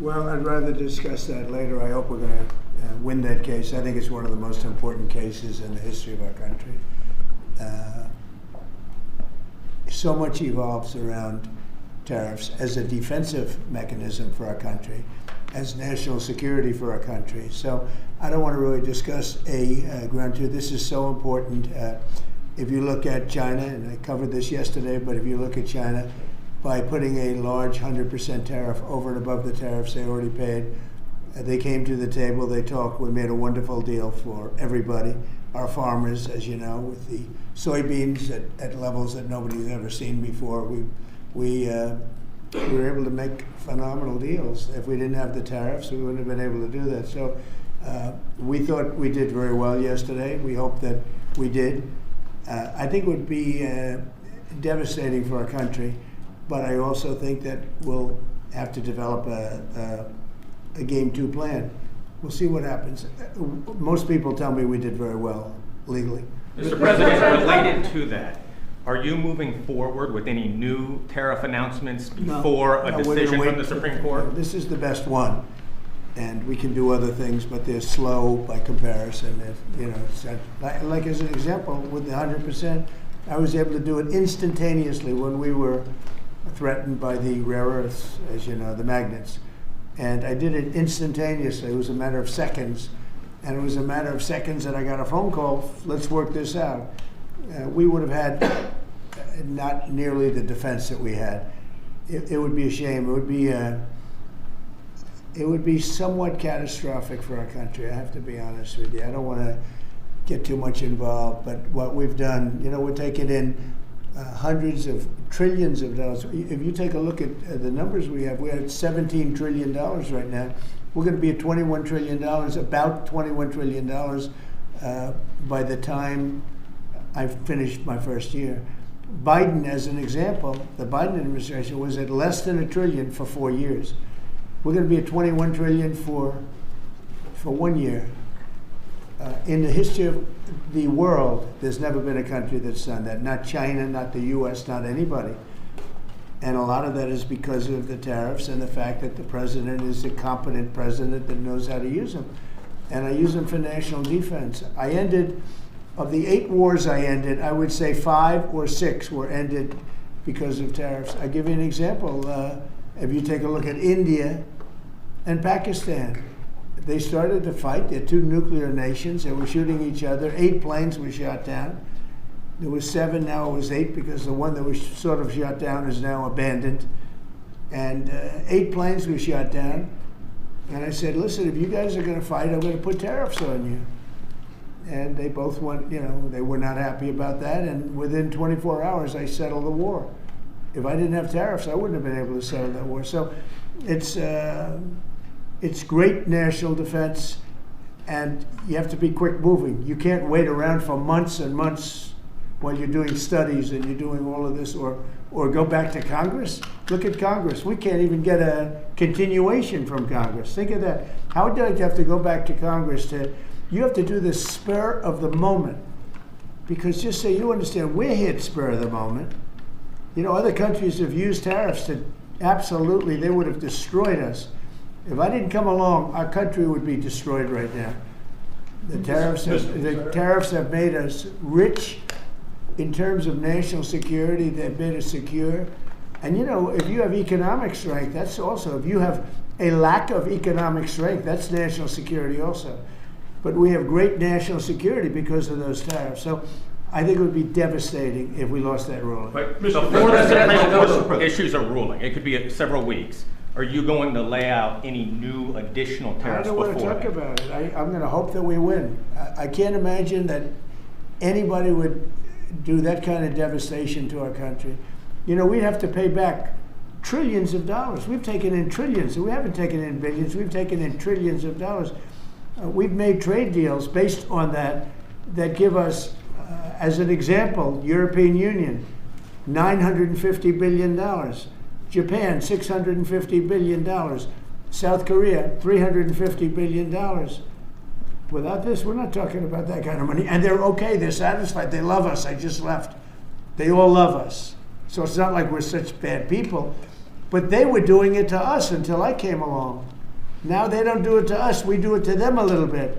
Well, I'd rather discuss that later. I hope we're going to win that case. I think it's one of the most important cases in the history of our country. So much evolves around tariffs as a defensive mechanism for our country, as national security for our country. So I don't want to really discuss a ground truth. This is so important. If you look at China, and I covered this yesterday, but if you look at China, by putting a large 100% tariff over and above the tariffs they already paid, they came to the table, they talked, we made a wonderful deal for everybody. Our farmers, as you know, with the soybeans at levels that nobody's ever seen before, we were able to make phenomenal deals. If we didn't have the tariffs, we wouldn't have been able to do that. So we thought we did very well yesterday. We hope that we did. I think it would be devastating for our country, but I also think that we'll have to develop a Game 2 plan. We'll see what happens. Most people tell me we did very well legally. Mr. President, related to that, are you moving forward with any new tariff announcements before a decision from the Supreme Court? This is the best one, and we can do other things, but they're slow by comparison. Like as an example, with the 100%, I was able to do it instantaneously when we were threatened by the rare earths, as you know, the magnets. And I did it instantaneously. It was a matter of seconds. And it was a matter of seconds that I got a phone call, let's work this out. We would have had not nearly the defense that we had. It would be a shame. It would be somewhat catastrophic for our country, I have to be honest with you. I don't want to get too much involved, but what we've done, we're taking in hundreds of trillions of dollars. If you take a look at the numbers we're at $17 trillion right now. We're going to be at $21 trillion, about $21 trillion by the time I've finished my first year. Biden, as an example, the Biden administration was at less than $1 trillion for 4 years. We're going to be at $21 trillion for 1 year. In the history of the world, there's never been a country that's done that. Not China, not the U.S., not anybody. And a lot of that is because of the tariffs and the fact that the president is a competent president that knows how to use them. And I use them for national defense. Of the 8 wars I ended, I would say 5 or 6 were ended because of tariffs. I'll give you an example. If you take a look at India and Pakistan, they started to fight. They're 2 nuclear nations. They were shooting each other. 8 planes were shot down. There was 7, now it was 8, because the one that was sort of shot down is now abandoned. And 8 planes were shot down. And I said, listen, if you guys are going to fight, I'm going to put tariffs on you. And they both went, they were not happy about that. And within 24 hours, I settled the war. If I didn't have tariffs, I wouldn't have been able to settle that war. So it's great national defense, and you have to be quick moving. You can't wait around for months and months while you're doing studies and you're doing all of this, or go back to Congress. Look at Congress. We can't even get a continuation from Congress. Think of that. How would you have to go back to Congress you have to do this spur of the moment? Because just so you understand, we're hit spur of the moment. Other countries have used tariffs to absolutely, they would have destroyed us. If I didn't come along, our country would be destroyed right now. The tariffs have made us rich in terms of national security. They've made us secure. And if you have economic strength, that's also, if you have a lack of economic strength, that's national security also. But we have great national security because of those tariffs. So I think it would be devastating if we lost that ruling. But before the Supreme Court issues a ruling, it could be several weeks. Are you going to lay out any new additional tariffs before? I don't want to talk about it. I'm going to hope that we win. I can't imagine that anybody would do that kind of devastation to our country. We'd have to pay back trillions of dollars. We've taken in trillions. We haven't taken in billions. We've taken in trillions of dollars. We've made trade deals based on that give us, as an example, European Union, $950 billion. Japan, $650 billion. South Korea, $350 billion. Without this, we're not talking about that kind of money. And they're okay, they're satisfied, they love us. I just left. They all love us. So it's not like we're such bad people. But they were doing it to us until I came along. Now they don't do it to us, we do it to them a little bit.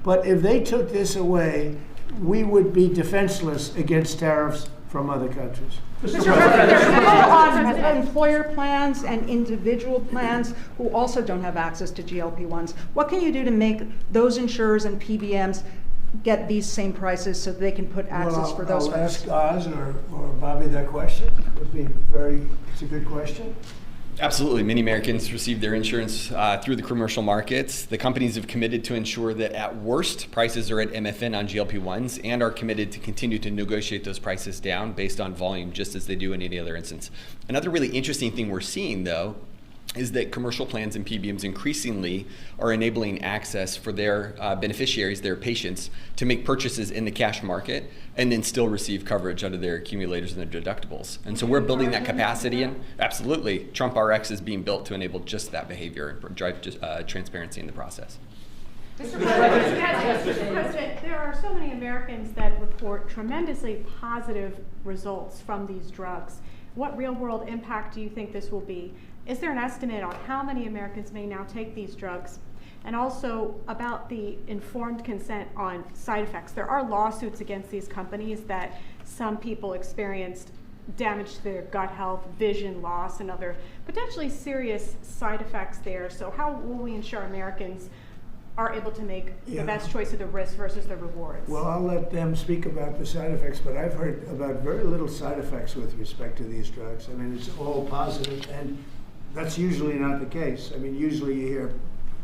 But if they took this away, we would be defenseless against tariffs from other countries. Mr. President, there are people on employer plans and individual plans who also don't have access to GLP-1s. What can you do to make those insurers and PBMs get these same prices so they can put access for those I'll folks? ask Oz or Bobby that question. It's a good question. Absolutely. Many Americans receive their insurance through the commercial markets. The companies have committed to ensure that at worst, prices are at MFN on GLP-1s and are committed to continue to negotiate those prices down based on volume, just as they do in any other instance. Another really interesting thing we're seeing, though, is that commercial plans and PBMs increasingly are enabling access for their beneficiaries, their patients, to make purchases in the cash market and then still receive coverage out of their accumulators and their deductibles. And so we're building that capacity, and absolutely, Trump RX is being built to enable just that behavior and drive transparency in the process. Mr. President, there are so many Americans that report tremendously positive results from these drugs. What real-world impact do you think this will be? Is there an estimate on how many Americans may now take these drugs? And also about the informed consent on side effects. There are lawsuits against these companies that some people experienced damage to their gut health, vision loss, and other potentially serious side effects there. So how will we ensure Americans are able to make the best choice of the risk versus the rewards? Well, I'll let them speak about the side effects, but I've heard about very little side effects with respect to these drugs. I mean, it's all positive, and that's usually not the case. I mean, usually you hear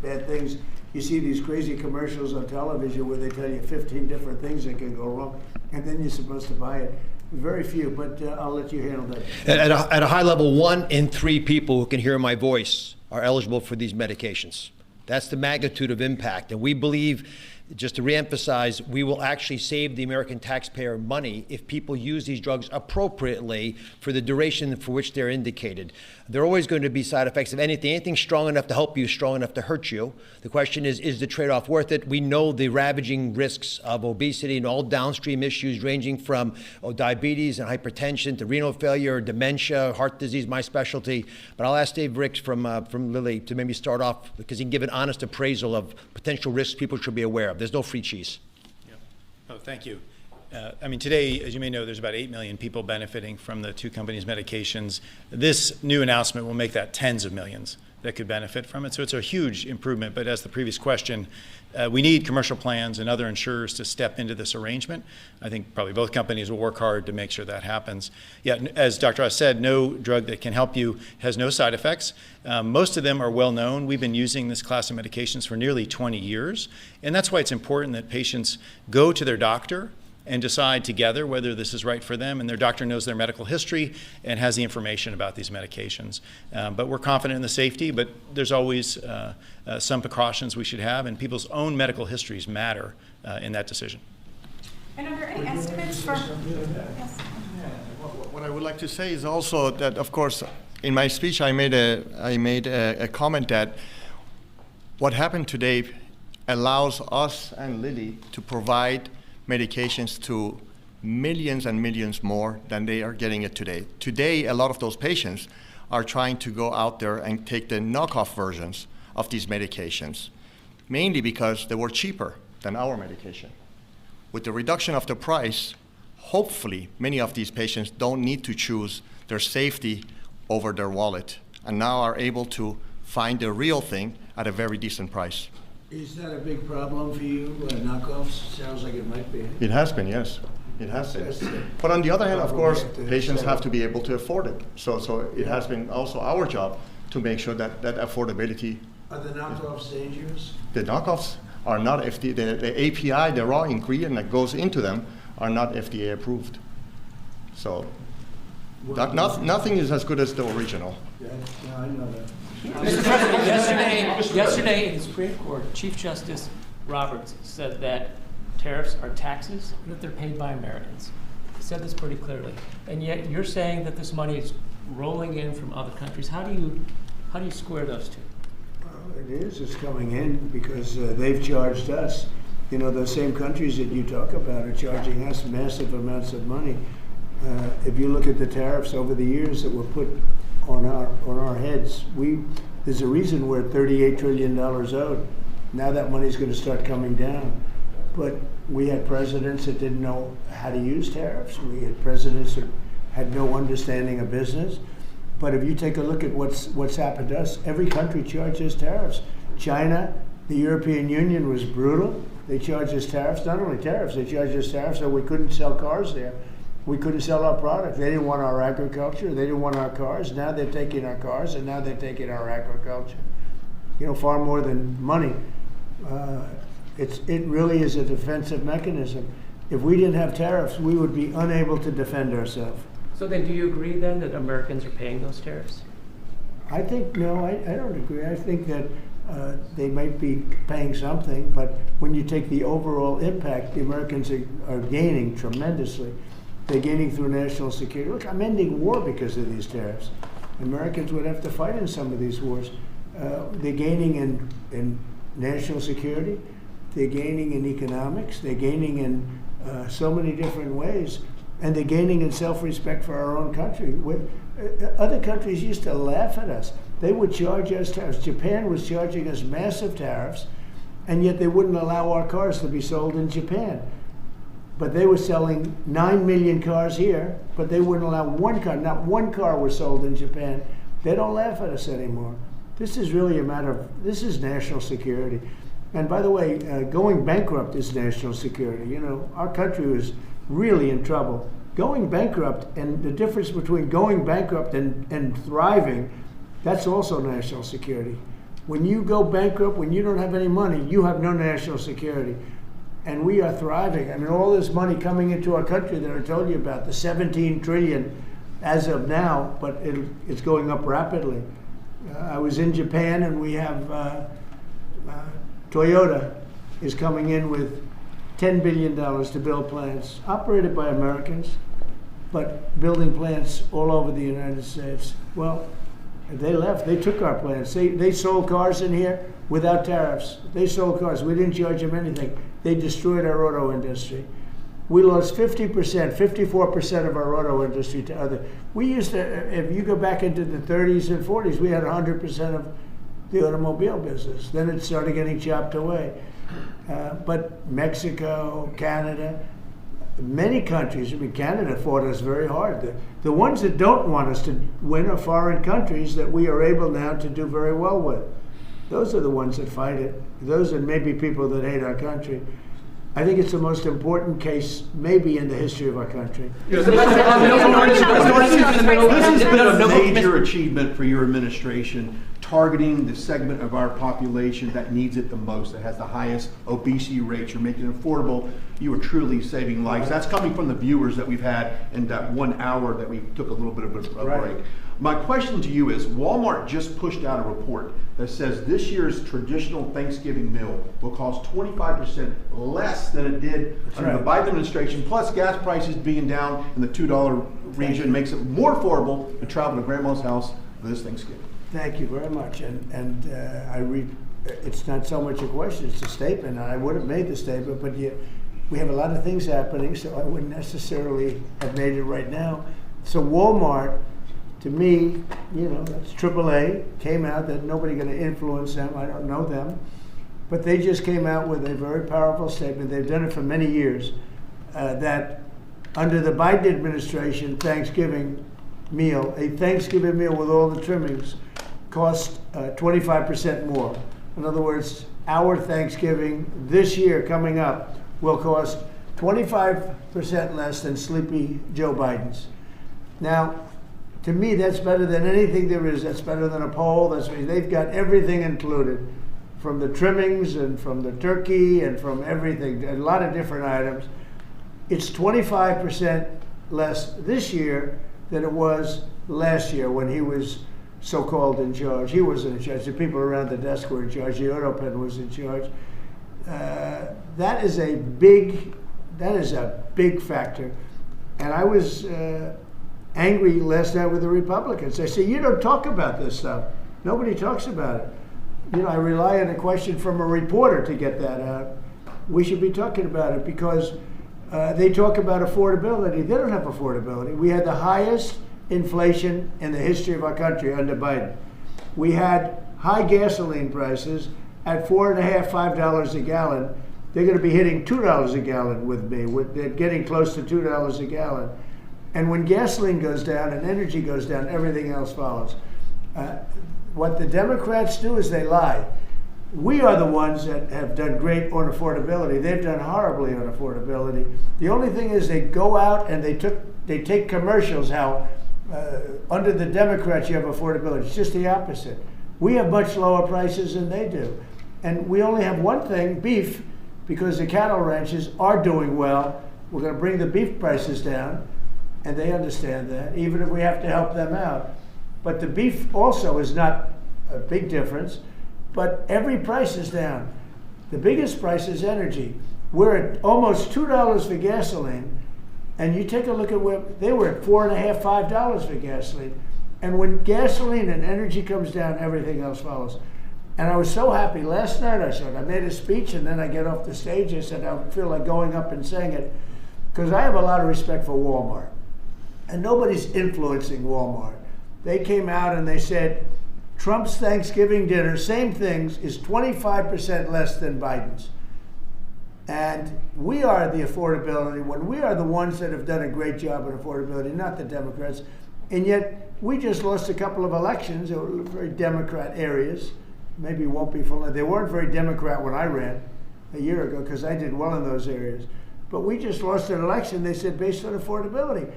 bad things. You see these crazy commercials on television where they tell you 15 different things that can go wrong, and then you're supposed to buy it. Very few, but I'll let you handle that. At a high level, 1 in 3 people who can hear my voice are eligible for these medications. That's the magnitude of impact. And we believe, just to reemphasize, we will actually save the American taxpayer money if people use these drugs appropriately for the duration for which they're indicated. There are always going to be side effects of anything. Anything strong enough to help you, strong enough to hurt you. The question is the trade-off worth it? We know the ravaging risks of obesity and all downstream issues ranging from diabetes and hypertension to renal failure, dementia, heart disease, my specialty. But I'll ask Dave Ricks from Lilly to maybe start off, because he can give an honest appraisal of potential risks people should be aware of. There's no free cheese. Yeah. Oh, thank you. I mean, today, as you may know, there's about 8 million people benefiting from the 2 companies' medications. This new announcement will make that tens of millions that could benefit from it. So it's a huge improvement. But as the previous question, we need commercial plans and other insurers to step into this arrangement. I think probably both companies will work hard to make sure that happens. Yeah, as Dr. Oz said, no drug that can help you has no side effects. Most of them are well known. We've been using this class of medications for nearly 20 years. And that's why it's important that patients go to their doctor and decide together whether this is right for them, and their doctor knows their medical history and has the information about these medications. But we're confident in the safety, but there's always some precautions we should have, and people's own medical histories matter in that decision. And are there any estimates for? Yes. What I would like to say is also that, of course, in my speech I made a comment that what happened today allows us and Lilly to provide medications to millions and millions more than they are getting it today. Today, a lot of those patients are trying to go out there and take the knockoff versions of these medications, mainly because they were cheaper than our medication. With the reduction of the price, hopefully many of these patients don't need to choose their safety over their wallet, and now are able to find the real thing at a very decent price. Is that a big problem for you? Knockoffs sounds like it might be. It has been, yes. It has been. But on the other hand, of course, patients have to be able to afford it. So it has been also our job to make sure that affordability. Are the knockoffs dangerous? The knockoffs are not FDA. The API, the raw ingredient that goes into them, are not FDA approved. So nothing is as good as the original. Yeah, I know that. Mr. President, yesterday in the Supreme Court, Chief Justice Roberts said that tariffs are taxes and that they're paid by Americans. He said this pretty clearly. And yet you're saying that this money is rolling in from other countries. How do you square those two? Well, it is. It's coming in because they've charged us. You know, those same countries that you talk about are charging us massive amounts of money. If you look at the tariffs over the years that were put on our heads, There's a reason we're $38 trillion owed. Now that money's going to start coming down. But we had presidents that didn't know how to use tariffs. We had presidents that had no understanding of business. But if you take a look at what's happened to us, every country charges tariffs. China, the European Union was brutal. They charged us tariffs, not only tariffs, they charged us tariffs so we couldn't sell cars there. We couldn't sell our product. They didn't want our agriculture. They didn't want our cars. Now they're taking our cars, and now they're taking our agriculture. You know, far more than money. It really is a defensive mechanism. If we didn't have tariffs, we would be unable to defend ourselves. So then do you agree then that Americans are paying those tariffs? I think, no, I don't agree. I think that they might be paying something, but when you take the overall impact, the Americans are gaining tremendously. They're gaining through national security. Look, I'm ending war because of these tariffs. Americans would have to fight in some of these wars. They're gaining in national security. They're gaining in economics. They're gaining in so many different ways. And they're gaining in self-respect for our own country. Other countries used to laugh at us. They would charge us tariffs. Japan was charging us massive tariffs, and yet they wouldn't allow our cars to be sold in Japan. But they were selling 9 million cars here, but they wouldn't allow one car. Not one car was sold in Japan. They don't laugh at us anymore. This is really a matter of, this is national security. And by the way, going bankrupt is national security. You know, our country was really in trouble. Going bankrupt, and the difference between going bankrupt and thriving, that's also national security. When you go bankrupt, when you don't have any money, you have no national security. And we are thriving. I mean, all this money coming into our country that I told you about, the 17 trillion as of now, but it's going up rapidly. I was in Japan, and we have Toyota is coming in with $10 billion to build plants, operated by Americans, but building plants all over the United States. Well, they left. They took our plants. They sold cars in here without tariffs. They sold cars. We didn't charge them anything. They destroyed our auto industry. We lost 50%, 54% of our auto industry to other. We used to, if you go back into the 30s and 40s, we had 100% of the automobile business. Then it started getting chopped away. But Mexico, Canada, many countries, I mean, Canada fought us very hard. The ones that don't want us to win are foreign countries that we are able now to do very well with. Those are the ones that fight it. Those are maybe people that hate our country. I think it's the most important case maybe in the history of our country. This has been a major achievement for your administration, targeting the segment of our population that needs it the most, that has the highest obesity rates. You're making it affordable. You are truly saving lives. That's coming from the viewers that we've had in that 1 hour that we took a little bit of a break. My question to you is, Walmart just pushed out a report that says this year's traditional Thanksgiving meal will cost 25% less than it did under the Biden administration, plus gas prices being down in the $2 region makes it more affordable to travel to grandma's house for this Thanksgiving. Thank you very much. And it's not so much a question, it's a statement. I would have made the statement, but we have a lot of things happening, so I wouldn't necessarily have made it right now. So Walmart, to me, you know, that's AAA, came out that nobody going to influence them. I don't know them. But they just came out with a very powerful statement. They've done it for many years, that under the Biden administration, Thanksgiving meal, a Thanksgiving meal with all the trimmings, cost 25% more. In other words, our Thanksgiving this year coming up will cost 25% less than sleepy Joe Biden's. Now, to me, that's better than anything there is. That's better than a poll. They've got everything included, from the trimmings and from the turkey and from everything, a lot of different items. It's 25% less this year than it was last year when he was so-called in charge. He wasn't in charge. The people around the desk were in charge. The auto pen was in charge. That is a big factor. And I was angry last night with the Republicans. They say, you don't talk about this stuff. Nobody talks about it. You know, I rely on a question from a reporter to get that out. We should be talking about it because they talk about affordability. They don't have affordability. We had the highest inflation in the history of our country under Biden. We had high gasoline prices at $4.50, $5 a gallon. They're going to be hitting $2 a gallon with me. They're getting close to $2 a gallon. And when gasoline goes down and energy goes down, everything else follows. What the Democrats do is they lie. We are the ones that have done great on affordability. They've done horribly on affordability. The only thing is they go out and they take commercials how under the Democrats you have affordability. It's just the opposite. We have much lower prices than they do. And we only have one thing, beef, because the cattle ranches are doing well. We're going to bring the beef prices down, and they understand that, even if we have to help them out. But the beef also is not a big difference, but every price is down. The biggest price is energy. We're at almost $2 for gasoline, and you take a look at where they were at $4.50, $5 for gasoline. And when gasoline and energy comes down, everything else follows. And I was so happy. Last night I made a speech, and then I get off the stage. I said, I feel like going up and saying it, because I have a lot of respect for Walmart. And nobody's influencing Walmart. They came out and they said, Trump's Thanksgiving dinner, same things, is 25% less than Biden's. And we are the affordability one. We are the ones that have done a great job at affordability, not the Democrats. And yet, we just lost a couple of elections that were very Democrat areas. Maybe it won't be full. They weren't very Democrat when I ran a year ago, because I did well in those areas. But we just lost an election, they said, based on affordability.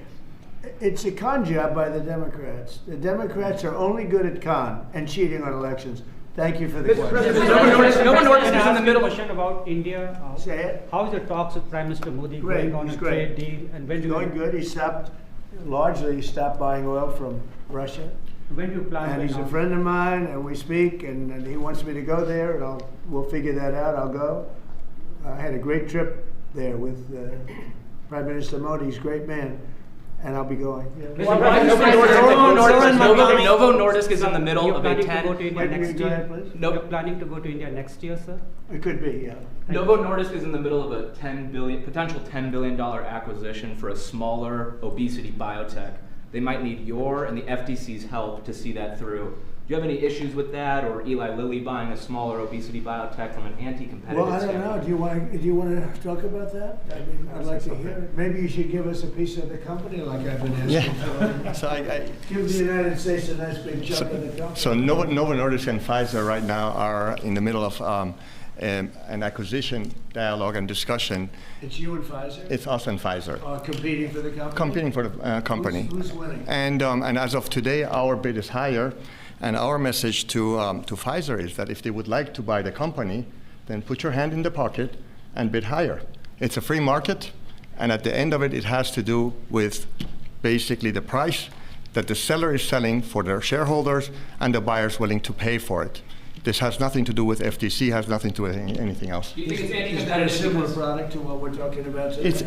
It's a con job by the Democrats. The Democrats are only good at con and cheating on elections. Thank you for the question. Can I ask a question about India? Say it. How is the talks with Prime Minister Modi Great. going on He's a great. trade deal? And when It's do you, going good. He stopped buying oil from Russia. when do you plan And to he's a announce? friend of mine, and we speak, and he wants me to go there, and we'll figure that out. I'll go. I had a great trip there with Prime Minister Modi. He's a great man, and I'll be going. Yeah. Novo Nordisk is in the middle You're of a planning to go to 10. India next Go ahead, year? please. No. You're planning to go to India next year, sir? It could be, yeah. Novo Nordisk is in the middle of a potential $10 billion acquisition for a smaller obesity biotech. They might need your and the FTC's help to see that through. Do you have any issues with that, or Eli Lilly buying a smaller obesity biotech from an anti-competitive Well, I don't standpoint? know. Do you want to talk about that? I mean, I'd like to hear it. Maybe you should give us a piece of the company, like I've been asking for. So Give the United States a nice big chunk of the company. So Novo Nordisk and Pfizer right now are in the middle of an acquisition dialogue and discussion. It's you and Pfizer? It's us and Pfizer. Competing for the company? Competing for the company. Who's winning? And as of today, our bid is higher. And our message to Pfizer is that if they would like to buy the company, then put your hand in the pocket and bid higher. It's a free market, and at the end of it, it has to do with basically the price that the seller is selling for their shareholders and the buyers willing to pay for it. This has nothing to do with FTC, has nothing to do with anything else. Do you think it's Is that a anti-competitive? similar because- product to what we're talking about today? It's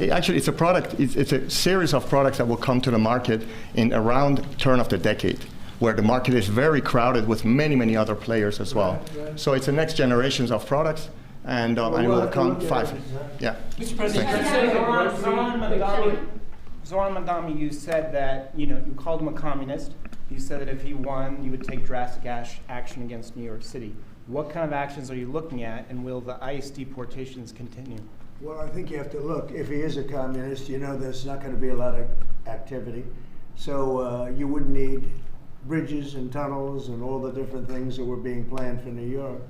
a product, it's a series of products that will come to the market in around turn of the decade, where the market is very crowded with many, many other players as well. Right. So it's the next generations of products, and it we'll will have to come look at five. it. Yeah. Mr. President, Zoran Mandami, you said that, you called him a communist. You said that if he won, you would take drastic action against New York City. What kind of actions are you looking at, and will the ICE deportations continue? Well, I think you have to look. If he is a communist, there's not going to be a lot of activity. So you wouldn't need bridges and tunnels and all the different things that were being planned for New York,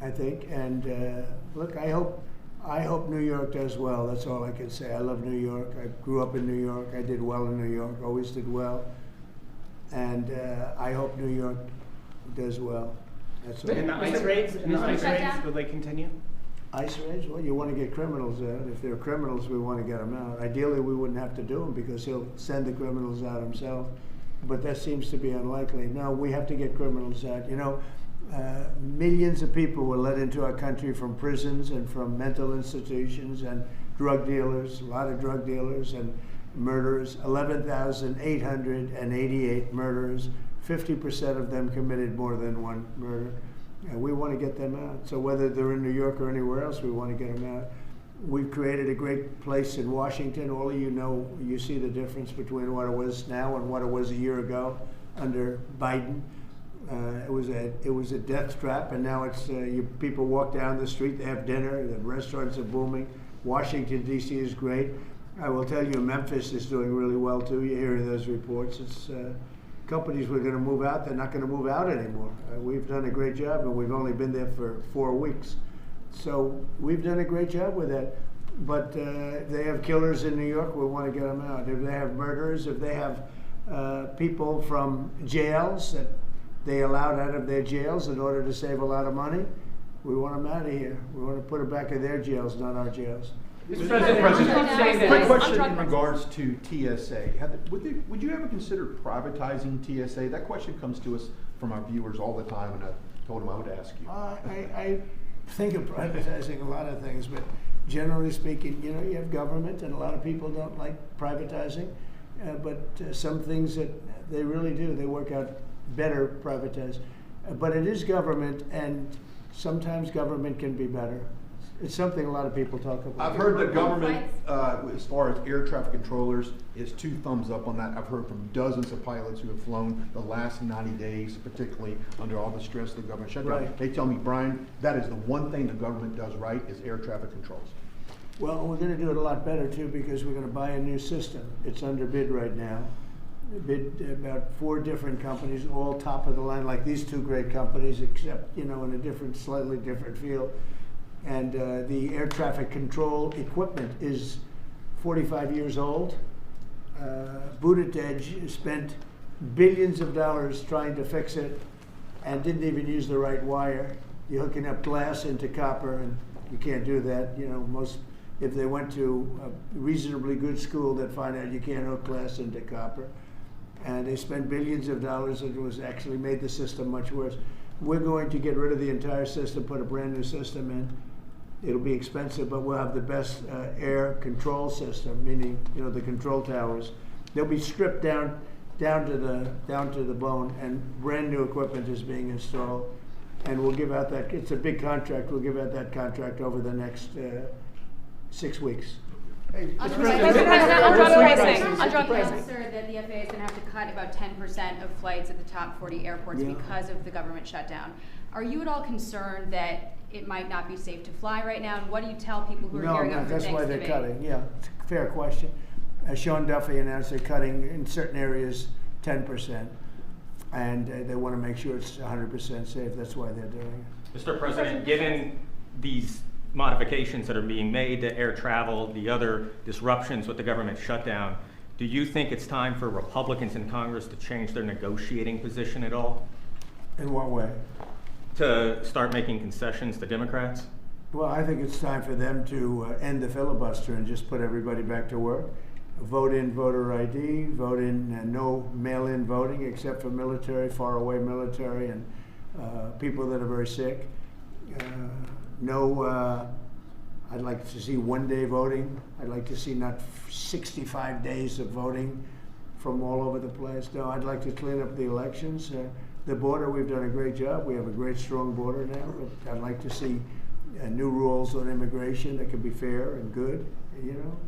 I think. And look, I hope New York does well. That's all I can say. I love New York. I grew up in New York. I did well in New York, always did well. And I hope New York does well. That's all. And the ICE raids, will they continue? ICE raids? Well, you want to get criminals out. If they're criminals, we want to get them out. Ideally, we wouldn't have to do them because he'll send the criminals out himself. But that seems to be unlikely. No, we have to get criminals out. Millions of people were let into our country from prisons and from mental institutions and drug dealers, a lot of drug dealers and murderers, 11,888 murderers. 50% of them committed more than one murder. And we want to get them out. So whether they're in New York or anywhere else, we want to get them out. We've created a great place in Washington. All of you see the difference between what it was now and what it was a year ago under Biden. It was a death trap, and now it's people walk down the street, they have dinner, the restaurants are booming. Washington D.C. is great. I will tell you, Memphis is doing really well too. You're hearing those reports. It's companies were going to move out. They're not going to move out anymore. We've done a great job, and we've only been there for 4 weeks. So we've done a great job with that. But if they have killers in New York, we want to get them out. If they have murderers, if they have people from jails that they allowed out of their jails in order to save a lot of money, we want them out of here. We want to put them back in their jails, not our jails. Mr. President, quick question in regards to TSA. Would you ever consider privatizing TSA? That question comes to us from our viewers all the time, and I told them I would ask you. I think of privatizing a lot of things, but generally speaking, you have government, and a lot of people don't like privatizing, but some things that they really do, they work out better privatized. But it is government, and sometimes government can be better. It's something a lot of people talk about. I've heard the government, as far as air traffic controllers, is 2 thumbs up on that. I've heard from dozens of pilots who have flown the last 90 days, particularly under all the stress of the government shutdown. Right. They tell me, Brian, that is the one thing the government does right is air traffic controls. Well, we're going to do it a lot better too, because we're going to buy a new system. It's under bid right now. Bid about 4 different companies, all top of the line, like these 2 great companies, except in a slightly different field. And the air traffic control equipment is 45 years old. Buttigieg spent billions of dollars trying to fix it and didn't even use the right wire. You're hooking up glass into copper, and you can't do that. If they went to a reasonably good school, they'd find out you can't hook glass into copper. And they spent billions of dollars, and it was actually made the system much worse. We're going to get rid of the entire system, put a brand new system in. It'll be expensive, but we'll have the best air control system, meaning the control towers. They'll be stripped down to the bone, and brand new equipment is being installed. And we'll give out that. It's a big contract. We'll give out that contract over the next 6 weeks. On drug pricing. Sir, that the FAA is going to have to cut about 10% of flights at the top 40 airports because of the government shutdown. Are you at all concerned that it might not be safe to fly right now? And what do you tell people who are gearing up for that's Thanksgiving? why they're cutting. Yeah, it's a fair question. Sean Duffy announced they're cutting in certain areas 10%, and they want to make sure it's 100% safe. That's why they're doing it. Mr. President, given these modifications that are being made to air travel, the other disruptions with the government shutdown, do you think it's time for Republicans in Congress to change their negotiating position at all? In what way? To start making concessions to Democrats? Well, I think it's time for them to end the filibuster and just put everybody back to work. Vote in voter ID, vote in no mail-in voting except for military, faraway military, and people that are very sick. I'd like to see one-day voting. I'd like to see not 65 days of voting from all over the place. No, I'd like to clean up the elections. The border, we've done a great job. We have a great, strong border now. But I'd like to see new rules on immigration that can be fair and good,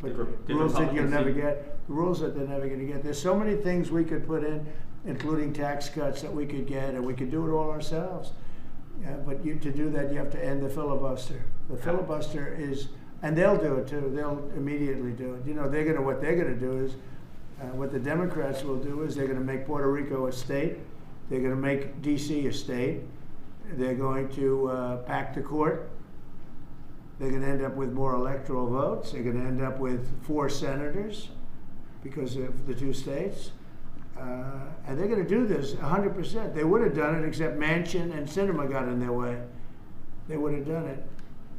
but rules that you'll never get, rules that they're never going to get. There's so many things we could put in, including tax cuts that we could get, and we could do it all ourselves. But to do that, you have to end the filibuster. The filibuster is, and they'll do it too. They'll immediately do it. What they're going to do is, what the Democrats will do is they're going to make Puerto Rico a state. They're going to make D.C. a state. They're going to pack the court. They're going to end up with more electoral votes. They're going to end up with 4 senators because of the 2 states. And they're going to do this 100%. They would have done it, except Manchin and Sinema got in their way. They would have done it.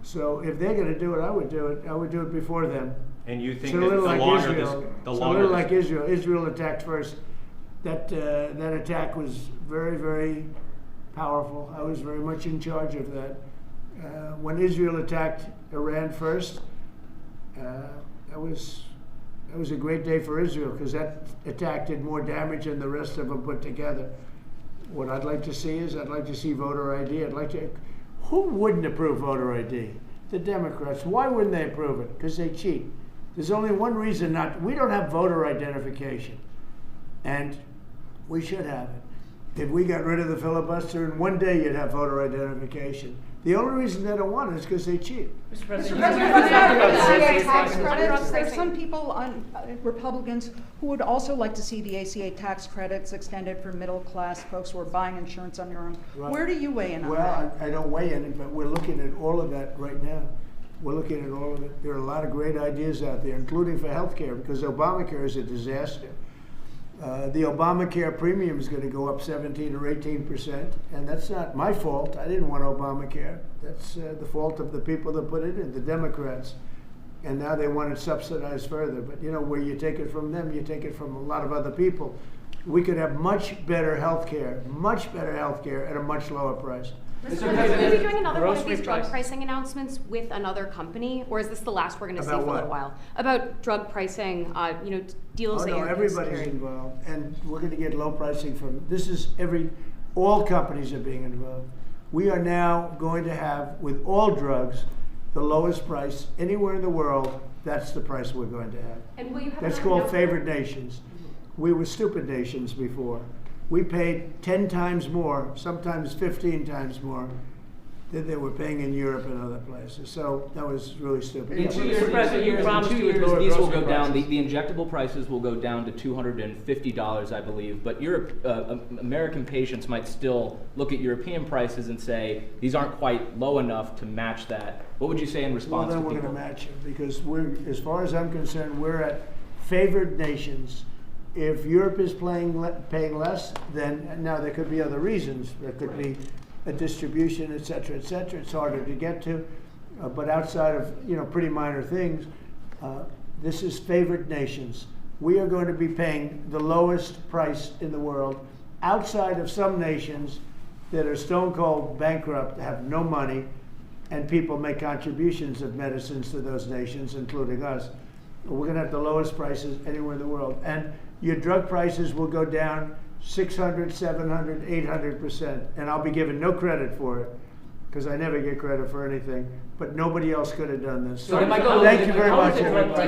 So if they're going to do it, I would do it. I would do it before them. And you think that the longer Israel, like Israel. Israel attacked first. That attack was very, very powerful. I was very much in charge of that. When Israel attacked Iran first, that was a great day for Israel, because that attack did more damage than the rest of them put together. What I'd like to see is voter ID. Who wouldn't approve voter ID? The Democrats. Why wouldn't they approve it? Because they cheat. There's only one reason we don't have voter identification. And we should have it. if we got rid of the filibuster, in one day you'd have voter identification. The only reason they don't want it is because they cheat. Mr. President, There are some people on Republicans who would also like to see the ACA tax credits extended for middle-class folks who are buying insurance on their own. Right. Where do you weigh in on Well, that? I don't weigh in it, but we're looking at all of that right now. We're looking at all of it. There are a lot of great ideas out there, including for health care, because Obamacare is a disaster. The Obamacare premium is going to go up 17 or 18%, and that's not my fault. I didn't want Obamacare. That's the fault of the people that put it in, the Democrats. And now they want it subsidized further. But you know, where you take it from them, you take it from a lot of other people. We could have much better health care at a much lower price. Mr. President, will you be doing another one of Grocery these drug price. pricing announcements with another company, or is this the last we're going to see for About a little what? while? About drug pricing, deals Oh that no, you're everybody's considering. involved, and we're going to get low pricing from. All companies are being involved. We are now going to have, with all drugs, the lowest price anywhere in the world. That's the price we're going to have. And will you have That's another called number? favored nations. We were stupid nations before. We paid 10 times more, sometimes 15 times more, than they were paying in Europe and other places. So that was really stupid. In 2 years, Mr. President, you promised in 2 you would years, lower these will grocery go down. prices. The injectable prices will go down to $250, I believe. But American patients might still look at European prices and say these aren't quite low enough to match that. What would you say in Well, response then to we're people? going to match it because as far as I'm concerned, we're at favored nations. If Europe is paying less, then now there could be other reasons. There could be a distribution, et cetera, et cetera. It's harder to get to, but outside of pretty minor things, this is favored nations. We are going to be paying the lowest price in the world, outside of some nations that are stone cold bankrupt, have no money, and people make contributions of medicines to those nations, including us. We're going to have the lowest prices anywhere in the world. And your drug prices will go down 600, 700, 800%. And I'll be given no credit for it, because I never get credit for anything. But nobody else could have done this. So they might go- Thank you very how is much, it drug everybody.